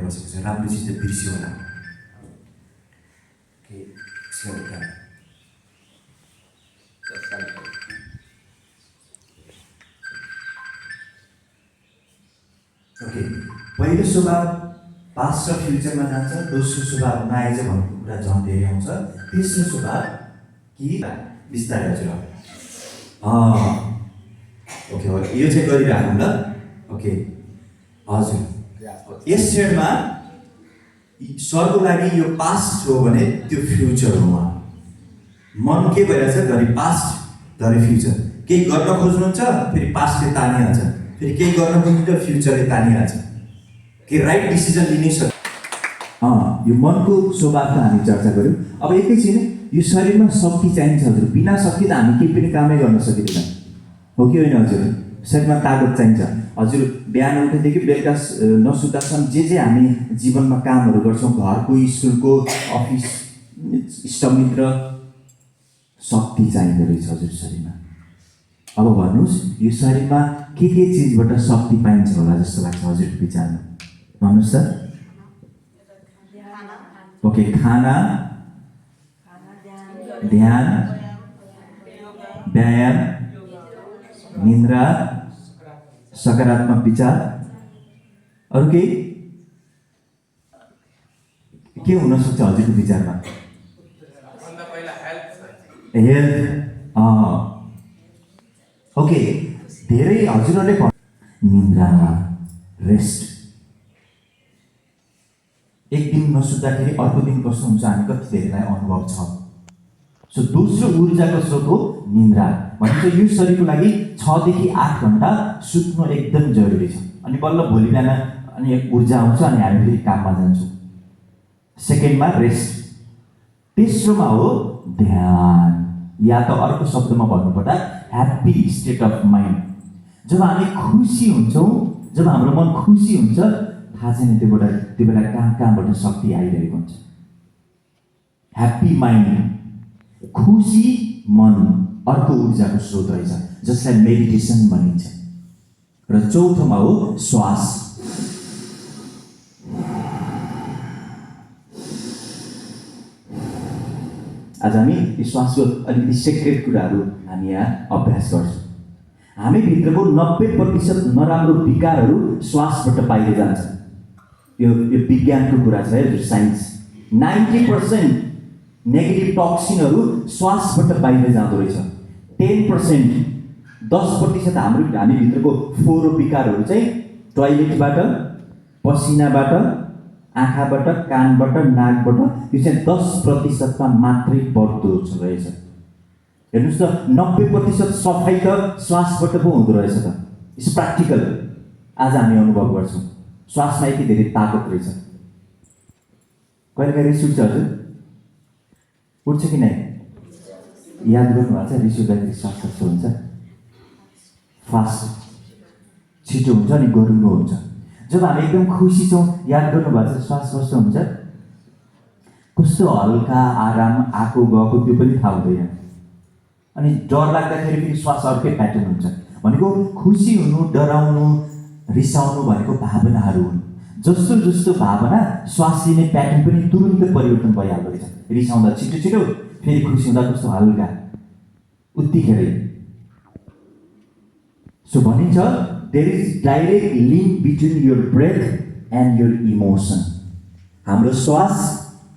बसेको छ। राम्रो चिज त बिर्सियो होला। ओके, पहिलो स्वभाव पास्ट र फ्युचरमा जान्छ, दोस्रो स्वभाव नआएछ भन्ने कुरा झन् धेरै आउँछ, तेस्रो स्वभाव कि बिस्तारै हजुर। ओके, यो चाहिँ गरिराखौँ ल। ओके हजुर, यस क्षणमा सरको लागि यो पास्ट हो भने त्यो फ्युचर हो। मन के भइरहेछ, घरि पास्ट घरि फ्युचर। केही गर्न खोज्नुहुन्छ, फेरि पास्टले तानिहाल्छ, फेरि केही गर्न खोज्नुहुन्छ, फ्युचरले तानिहाल्छ। कि राइट डिसिजन लिनै सक्छ। यो मनको स्वभावमा हामी चर्चा गऱ्यौँ। अब एकैछिन यो शरीरमा शक्ति चाहिन्छ हजुर, बिना शक्ति त हामी केही पनि कामै गर्न सकिँदैन, हो कि होइन हजुर? शरीरमा तागत चाहिन्छ हजुर। बिहान उठेदेखि बेलुका नसुत्दासम्म जे हामी जीवनमा कामहरू गर्छौँ, घरको, स्कुलको, अफिस, इष्टमित्र, शक्ति चाहिँदो रहेछ हजुर शरीरमा। अब भन्नुहोस्, यो शरीरमा के चिजबाट शक्ति पाइन्छ होला जस्तो लाग्छ हजुरको विचारमा? भन्नुहोस् त। ओके, खाना, ध्यान, व्यायाम, निन्द्रा, सकारात्मक विचार। अरू के हुन सक्छ हजुरको विचारमा? हेल्थ। ओके, धेरै हजुरहरूले निन्द्रा, रेस्ट। एक दिन नसुत्दाखेरि अर्को दिन कस्तो हुन्छ हामी कति धेरैलाई अनुभव छ। सो दोस्रो ऊर्जाको स्रोत हो निन्द्रा। भनेपछि यो शरीरको लागि 6 देखि 8 घण्टा सुत्नु एकदम जरुरी छ। अनि बल्ल भोलि बिहान अनि ऊर्जा आउँछ अनि हामी फेरि काममा जान्छौँ। सेकेन्डमा रेस्ट, तेस्रोमा हो ध्यान, या त अर्को शब्दमा भन्नुपर्दा ह्याप्पी स्टेट अफ माइन्ड। जब हामी खुसी हुन्छौँ, जब हाम्रो मन खुसी हुन्छ, थाहा छैन त्यो बेला कहाँबाट शक्ति आइरहेको हुन्छ। ह्याप्पी माइन्ड, खुसी मन अर्को ऊर्जाको स्रोत रहेछ, जसलाई मेडिटेसन भनिन्छ। र चौथोमा हो श्वास। आज हामी श्वासको अलिकति सिक्रेट कुराहरू हामी यहाँ अभ्यास गर्छौँ। हामी भित्रको 90% नराम्रो विकारहरू श्वासबाट बाहिर जान्छ। यो विज्ञानको कुरा छ है, साइन्स। 90% नेगेटिभ टक्सिनहरू श्वासबाट बाहिर जाँदो रहेछ। 10% हामी भित्रको फोहोर विकारहरू चाहिँ टोयलेटबाट, पसिनाबाट, आँखाबाट, कानबाट, नाकबाट, यो चाहिँ 10% मात्रै बढ्दो रहेछ। हेर्नुहोस् त, 90% सफाइ त श्वासबाट पो हुँदो रहेछ त। It's practical. आज हामी अनुभव गर्छौँ श्वासमा यति धेरै ताकत रहेछ। कहिले कहिले रिस उठ्छ हजुर? उठ्छ कि नै? याद गर्नुभएको छ रिस उठ्दाखेरि श्वास कस्तो हुन्छ? फास्ट, छिटो हुन्छ अनि गरुङ्गो हुन्छ। जब हामी एकदम खुसी छौँ, याद गर्नुभएको छ श्वास कस्तो हुन्छ? कस्तो हल्का, आराम, आएको गएको त्यो पनि थाहा हुँदैन। अनि डर लाग्दाखेरि फेरि श्वास अर्कै प्याटर्न हुन्छ। भनेको खुसी हुनु, डराउनु, रिसाउनु भनेको भावनाहरू हुन्। जस्तो जस्तो भावना श्वास लिने प्याटर्न पनि तुरुन्तै परिवर्तन भइहाल्दो रहेछ। रिसाउँदा छिटो छिटो, फेरि खुसी हुँदा कस्तो हल्का, उत्तिखेरै। सो भनिन्छ there is direct link between your breath and your emotion. हाम्रो श्वास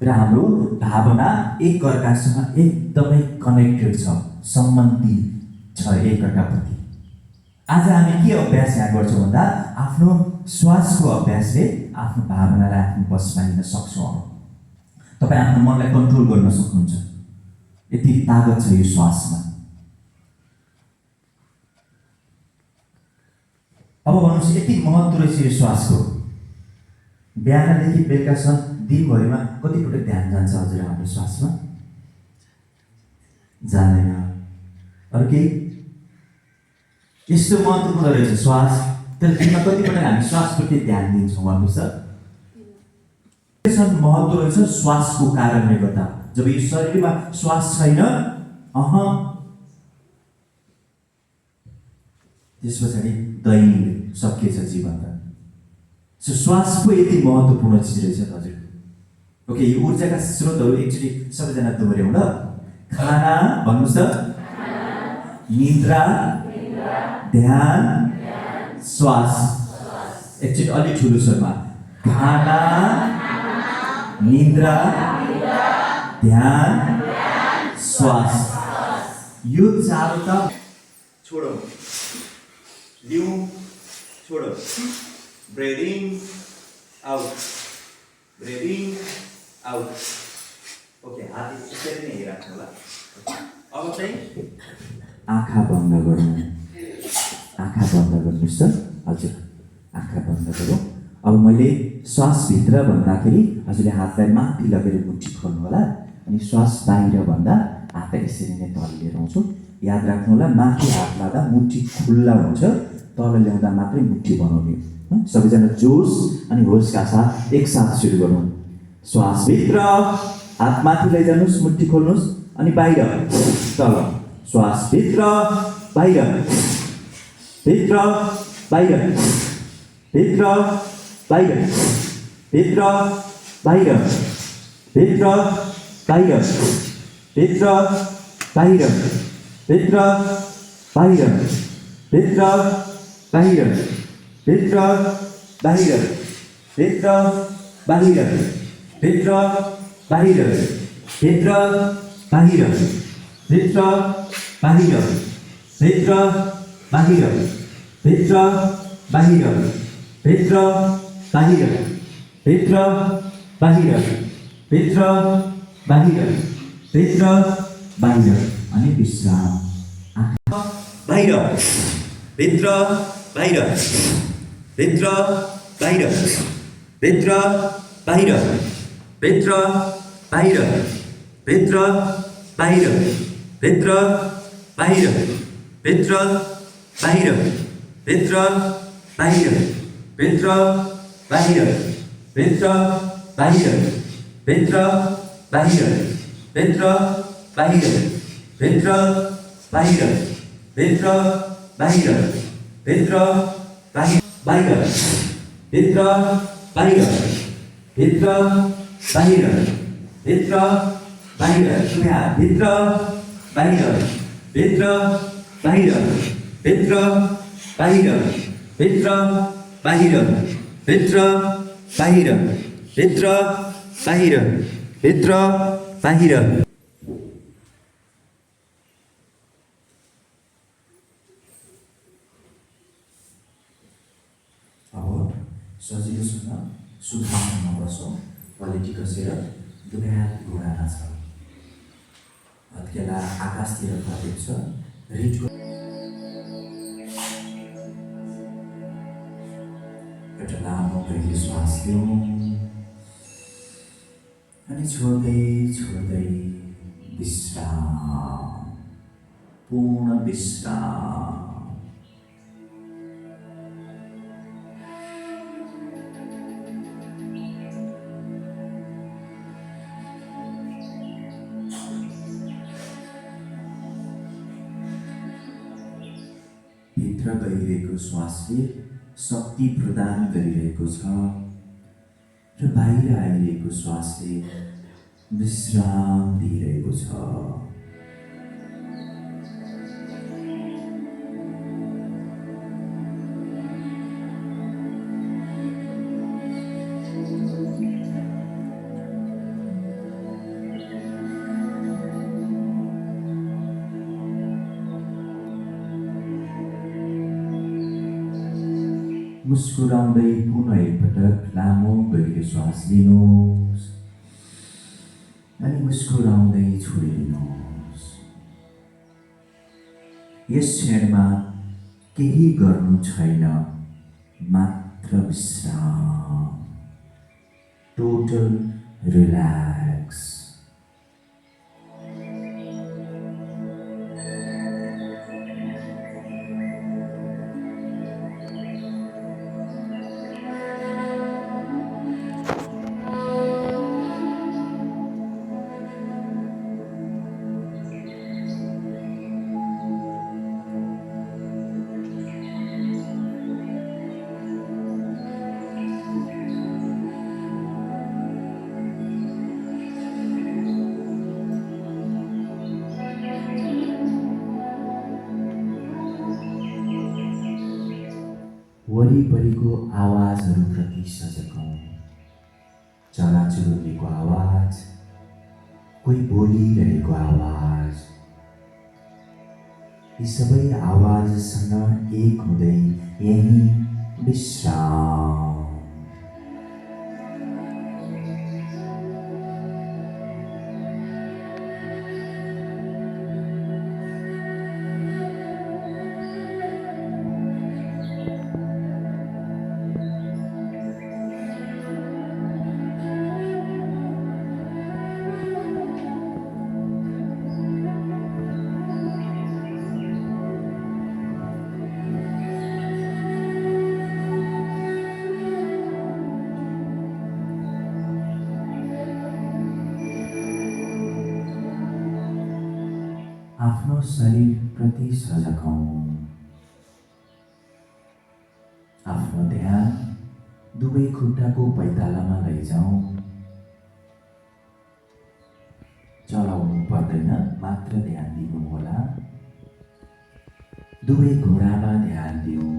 र हाम्रो भावना एक अर्कासँग एकदमै कनेक्टेड छ, सम्बन्धित छ एक अर्काप्रति। आज हामी के अभ्यास यहाँ गर्छौँ भन्दा आफ्नो श्वासको अभ्यासले आफ्नो भावनालाई आफ्नो बसमा लिन सक्छौँ। तपाईँ आफ्नो मनलाई कन्ट्रोल गर्न सक्नुहुन्छ, यति तागत छ यो श्वासमा। अब भन्नुहोस्, यति महत्त्व रहेछ यो श्वासको। बिहानदेखि बेलुकासम्म दिनभरिमा कतिपटक ध्यान जान्छ हजुर हाम्रो श्वासमा? जाँदैन। अरू केही? यस्तो महत्त्वपूर्ण रहेछ श्वास, तर दिनमा कतिपटक हामी श्वासप्रति ध्यान दिन्छौँ भन्नुहोस् त? महत्त्व रहेछ श्वासको कारणले गर्दा। जब यो शरीरमा श्वास छैन, त्यस पछाडि दैनिक सकिएछ जीवन त। सो श्वास पो यति महत्त्वपूर्ण चिज रहेछ हजुर। ओके, यो ऊर्जाका स्रोतहरू एकचोटि सबैजना दोहोऱ्याउँ ल। खाना भन्नुहोस् त, निद्रा, ध्यान, श्वास। एकचोटि अलिक ठुलो स्वरमा, खाना, निद्रा, ध्यान, श्वास। यो चारवटा छोडो, लिउँ, छोडो, breath in, out, breath in, out. Okay, हात यसरी नै हेरिराख्नु होला। अब चाहिँ आँखा बन्द गरौँ, आँखा बन्द गर्नुहोस् त हजुर, आँखा बन्द गरौँ। अब मैले श्वासभित्र भन्दाखेरि हजुरले हातलाई माथि लगेर मुठी खोल्नु होला, अनि श्वास बाहिर भन्दा हातलाई यसरी नै तल लिएर आउँछु। याद राख्नु होला, माथि हात लाँदा मुठी खुल्ला हुन्छ, तल ल्याउँदा मात्रै मुठी बनाउने। सबैजना जोस अनि होसका साथ एकसाथ सुरु गरौँ। श्वासभित्र, हात माथि लैजानुहोस्, मुठी खोल्नुहोस्, अनि बाहिर तल। श्वासभित्र, बाहिर, भित्र, बाहिर, भित्र, बाहिर, भित्र, बाहिर, भित्र, बाहिर, भित्र, बाहिर, भित्र, बाहिर, भित्र, बाहिर, भित्र, बाहिर, भित्र, बाहिर, भित्र, बाहिर, भित्र, बाहिर, भित्र, बाहिर, भित्र, बाहिर, भित्र, बाहिर, भित्र, बाहिर, भित्र, बाहिर, भित्र, बाहिर, भित्र, बाहिर। अनि विश्राम। बाहिर, भित्र, बाहिर, भित्र, बाहिर, भित्र, बाहिर, भित्र, बाहिर, भित्र, बाहिर, भित्र, बाहिर, भित्र, बाहिर, भित्र, बाहिर, भित्र, बाहिर, भित्र, बाहिर, भित्र, बाहिर, भित्र, बाहिर, भित्र, बाहिर, भित्र, बाहिर, भित्र, बाहिर, बाहिर, भित्र, बाहिर, भित्र, बाहिर, भित्र, बाहिर, भित्र, बाहिर, भित्र, बाहिर, भित्र, बाहिर, भित्र, बाहिर, भित्र, बाहिर, भित्र, बाहिर, भित्र, बाहिर। अब सजिलोसँग सुखाउनमा बसौँ, पलेटी कसेर दुवै हात घुँडामा छ, हत्केला आकाशतिर फर्केको छ, रिटको एउटा लामो गहिरो श्वास लिउँ, अनि छोड्दै छोड्दै विश्राम, पूर्ण विश्राम। भित्र गइरहेको श्वासले शक्ति प्रदान गरिरहेको छ र बाहिर आइरहेको श्वासले विश्राम दिइरहेको छ। मुस्कुराउँदै पुनः एकपटक लामो गहिरो श्वास लिनुहोस्, अनि मुस्कुराउँदै छोडिदिनुहोस्। यस क्षणमा केही गर्नु छैन, मात्र विश्राम, टोटल रिल्याक्स। वरिपरिको आवाजहरूप्रति सजग हौँ। चराचुरुङ्गीको आवाज, कोही बोलिरहेको आवाज, यी सबै आवाजसँग एक हुँदै यही विश्राम। आफ्नो शरीरप्रति सजग हौँ। आफ्नो ध्यान दुवै खुट्टाको पैतालामा लैजाउँ। चलाउनु पर्दैन, मात्र ध्यान दिनुहोला। दुवै घुँडामा ध्यान दिउँ।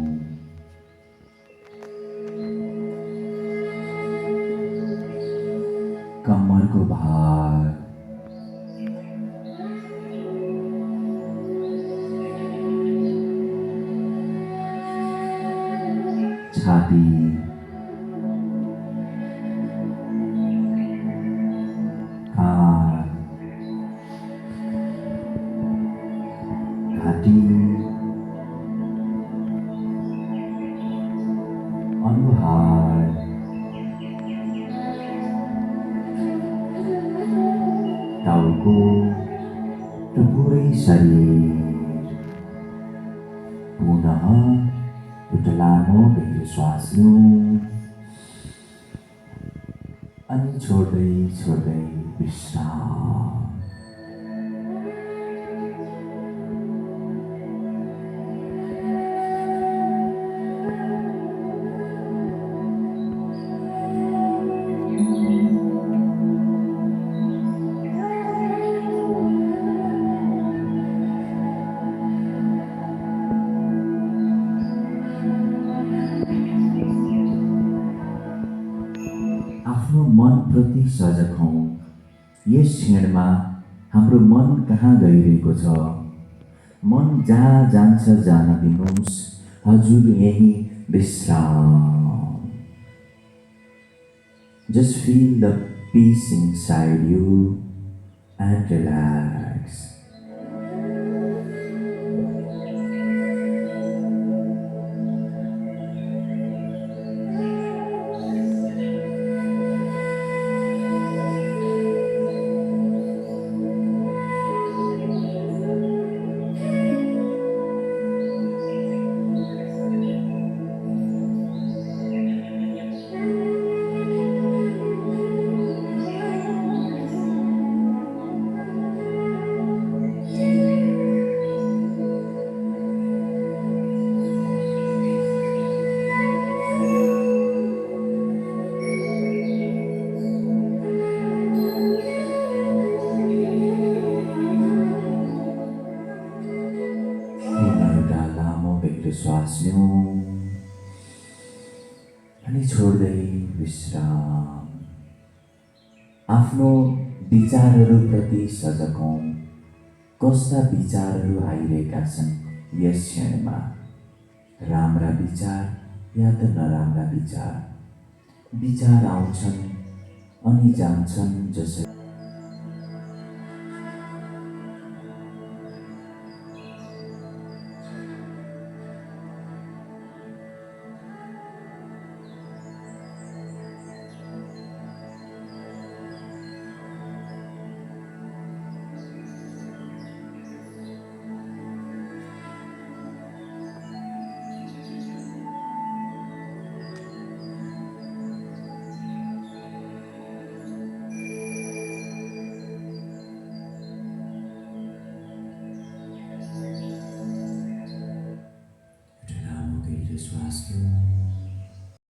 कम्मरको भार, छाती, काँध, घाँटी, अनुहार, टाउको र पुरै शरीर। पुनः एउटा लामो गहिरो श्वास लिउँ अनि छोड्दै छोड्दै विश्राम। आफ्नो मनप्रति सजग हौँ। यस क्षणमा हाम्रो मन कहाँ गइरहेको छ? मन जहाँ जान्छ जान दिनुहोस्। हजुर यही विश्राम। Just feel the peace inside you and relax. श्वास लिउँ अनि छोड्दै विश्राम। आफ्नो विचारहरूप्रति सजग हौँ। कस्ता विचारहरू आइरहेका छन् यस क्षणमा? राम्रा विचार या त नराम्रा विचार? विचार आउँछन् अनि जान्छन् जसरी